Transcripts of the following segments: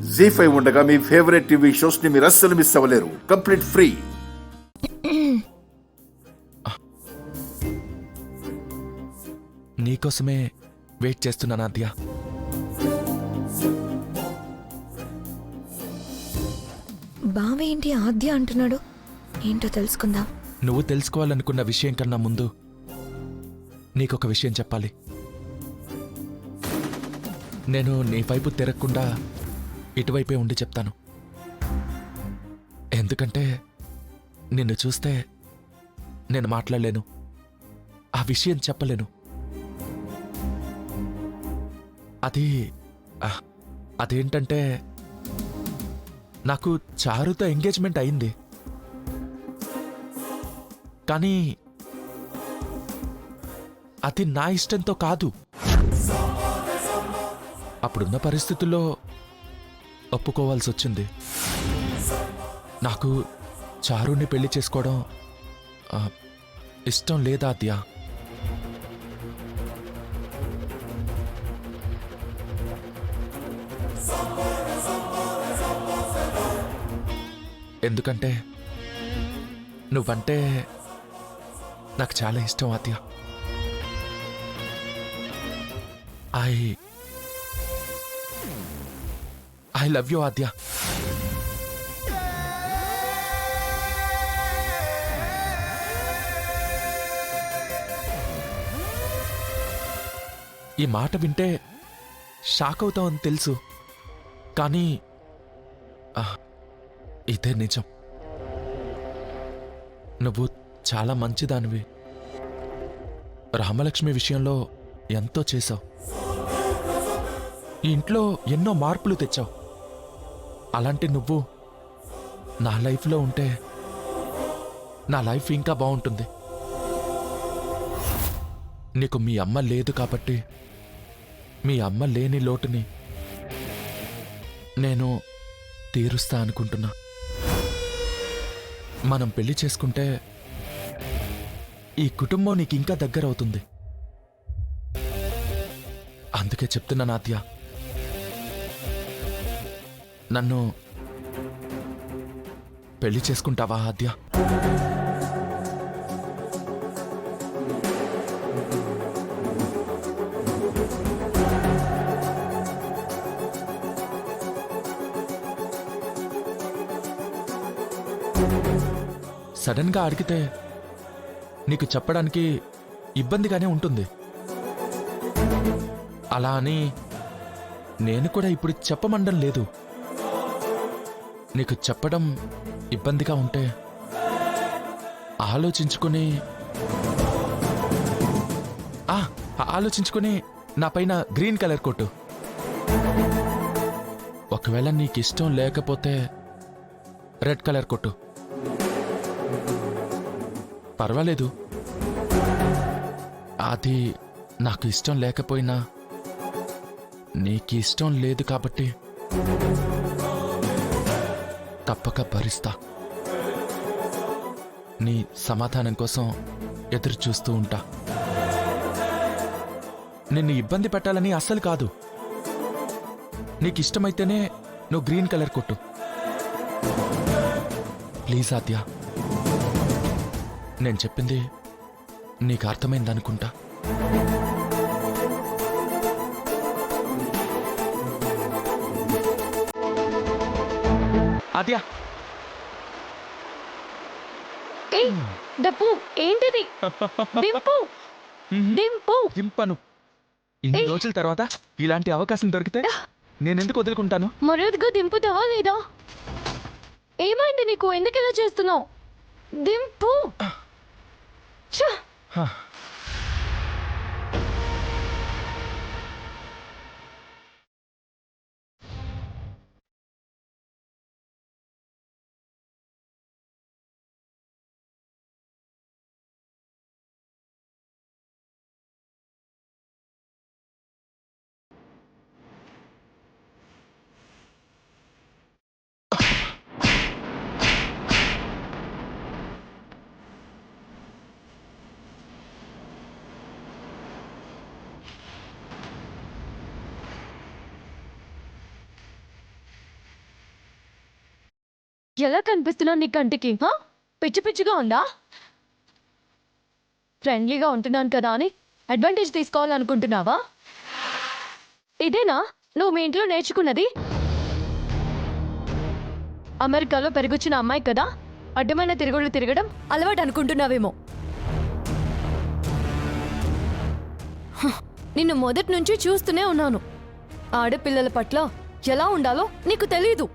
జీ5 ఉండగా మీ favourite TV shows ని మీరు అస్సలు మిస్ అవ్వలేరు. Complete free. నీకోసమే వెయిట్ చేస్తున్నాను ఆద్య. బావేంటి ఆద్య అంటున్నాడు? ఏంటో తెలుసుకుందాం. నువ్వు తెలుసుకోవాలనుకున్న విషయం కన్నా ముందు నీకొక విషయం చెప్పాలి. నేను నీ వైపు తిరగకుండా ఇటువైపే ఉండి చెప్తాను. ఎందుకంటే నిన్ను చూస్తే నేను మాట్లాడలేను, ఆ విషయం చెప్పలేను. అదేంటంటే నాకు చారుతో ఎంగేజ్మెంట్ అయింది. కానీ అది నా ఇష్టంతో కాదు. అప్పుడున్న పరిస్థితుల్లో ఒప్పుకోవాల్సి వచ్చింది. నాకు చారుని పెళ్లి చేసుకోవడం ఇష్టం లేదా ఆద్య? ఎందుకంటే నువ్వంటే నాకు చాలా ఇష్టం ఆద్య. ఐ లవ్ యూ ఆద్య. ఈ మాట వింటే షాక్ అవుతావని తెలుసు, కానీ ఇదే నిజం. నువ్వు చాలా మంచిదానివి. రామలక్ష్మి విషయంలో ఎంతో చేశావు. ఈ ఇంట్లో ఎన్నో మార్పులు తెచ్చావు. అలాంటి నువ్వు నా లైఫ్లో ఉంటే నా లైఫ్ ఇంకా బాగుంటుంది. నీకు మీ అమ్మ లేదు కాబట్టి మీ అమ్మ లేని లోటుని నేను తీరుస్తా అనుకుంటున్నా. మనం పెళ్లి చేసుకుంటే ఈ కుటుంబం నీకు ఇంకా దగ్గర అవుతుంది. అందుకే చెప్తున్నా నాత్య, నన్ను పెళ్లి చేసుకుంటావా ఆద్య? సడన్గా అడిగితే నీకు చెప్పడానికి ఇబ్బందిగానే ఉంటుంది. అలా అని నేను కూడా ఇప్పుడు చెప్పమండం లేదు. నీకు చెప్పడం ఇబ్బందిగా ఉంటే ఆలోచించుకుని నా పైన గ్రీన్ కలర్ కొట్టు. ఒకవేళ నీకు ఇష్టం లేకపోతే రెడ్ కలర్ కొట్టు, పర్వాలేదు. అది నాకు ఇష్టం లేకపోయినా నీకు ఇష్టం లేదు కాబట్టి తప్పక భరిస్తా. నీ సమాధానం కోసం ఎదురు చూస్తూ ఉంటా. నిన్ను ఇబ్బంది పెట్టాలని అస్సలు కాదు. నీకు ఇష్టమైతేనే నువ్వు గ్రీన్ కలర్ కొట్టు ప్లీజ్ ఆద్య. నేను చెప్పింది నీకు అర్థమైందనుకుంటా. ఆద్య, డప్పు ఏంటిది? దింపు దింపు. దింపను. ఇన్ని రోజుల తర్వాత ఇలాంటి అవకాశం దొరికితే నేనెందుకు వదులుకుంటాను? మర్యాదగా దింపుతావా లేదా? ఏమైంది నీకు? ఎందుకు ఇలా చేస్తున్నావు? దింపు. ఎలా కనిపిస్తున్నావు నీ కంటికి పిచ్చి పిచ్చిగా ఉందా? ఫ్రెండ్లీగా ఉంటున్నాను కదా అని అడ్వాంటేజ్ తీసుకోవాలనుకుంటున్నావా? ఇదేనా నువ్వు మీ ఇంట్లో నేర్చుకున్నది? అమెరికాలో పెరిగొచ్చిన అమ్మాయి కదా, అడ్డమైన తిరుగుళ్ళు తిరగడం అలవాటు అనుకుంటున్నావేమో. నిన్ను మొదటి నుంచి చూస్తూనే ఉన్నాను. ఆడపిల్లల పట్ల ఎలా ఉండాలో నీకు తెలీదు.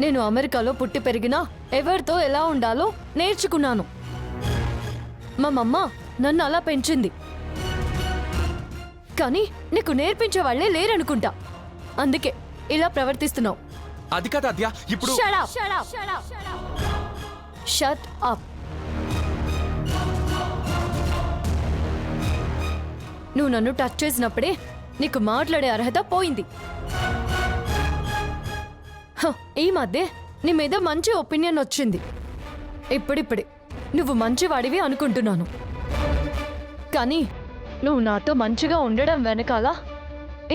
నేను అమెరికాలో పుట్టి పెరిగినా ఎవరితో ఎలా ఉండాలో నేర్చుకున్నాను. మా మమ్మ నన్ను అలా పెంచింది. కానీ నీకు నేర్పించే వాళ్లే లేరనుకుంటా, అందుకే ఇలా ప్రవర్తిస్తున్నావు. అది కాదు ఆద్య, ఇప్పుడు షట్ అప్. నువ్వు నన్ను టచ్ చేసినప్పుడే నీకు మాట్లాడే అర్హత పోయింది. ఈ మధ్య నీ మీద మంచి ఒపీనియన్ వచ్చింది. ఇప్పుడిప్పుడే నువ్వు మంచివాడివి అనుకుంటున్నాను. కానీ నువ్వు నాతో మంచిగా ఉండడం వెనకాల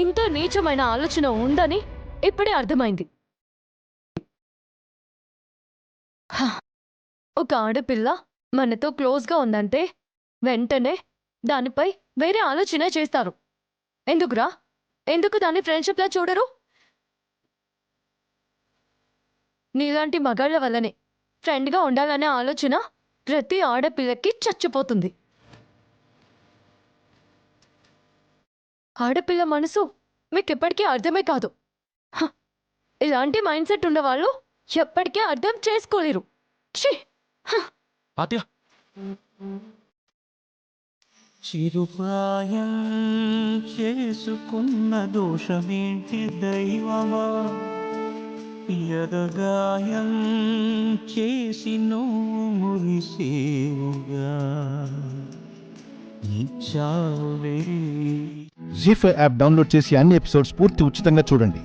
ఇంత నీచమైన ఆలోచన ఉందని ఇప్పుడే అర్థమైంది. ఒక ఆడపిల్ల మనతో క్లోజ్గా ఉందంటే వెంటనే దానిపై వేరే ఆలోచన చేస్తారు. ఎందుకురా? ఎందుకు దాన్ని ఫ్రెండ్షిప్లా చూడరు? నీలాంటి మగాళ్ళ వల్లనే ఫ్రెండ్గా ఉండాలనే ఆలోచన ప్రతి ఆడపిల్లకి చచ్చిపోతుంది. ఆడపిల్ల మనసు మీకు ఎప్పటికీ అర్థమే కాదు. ఇలాంటి మైండ్ సెట్ ఉన్నవాళ్ళు ఎప్పటికీ అర్థం చేసుకోలేరు. ఆద్య, చిరుప్రాయం చేసుకున్న దోషమేంటి దైవమా, యదగాయం చేసి నువ్వు మురిసేవుగా ఇచ్చావే. జీ5 యాప్ డౌన్లోడ్ చేసి అన్ని ఎపిసోడ్స్ పూర్తి ఉచితంగా చూడండి.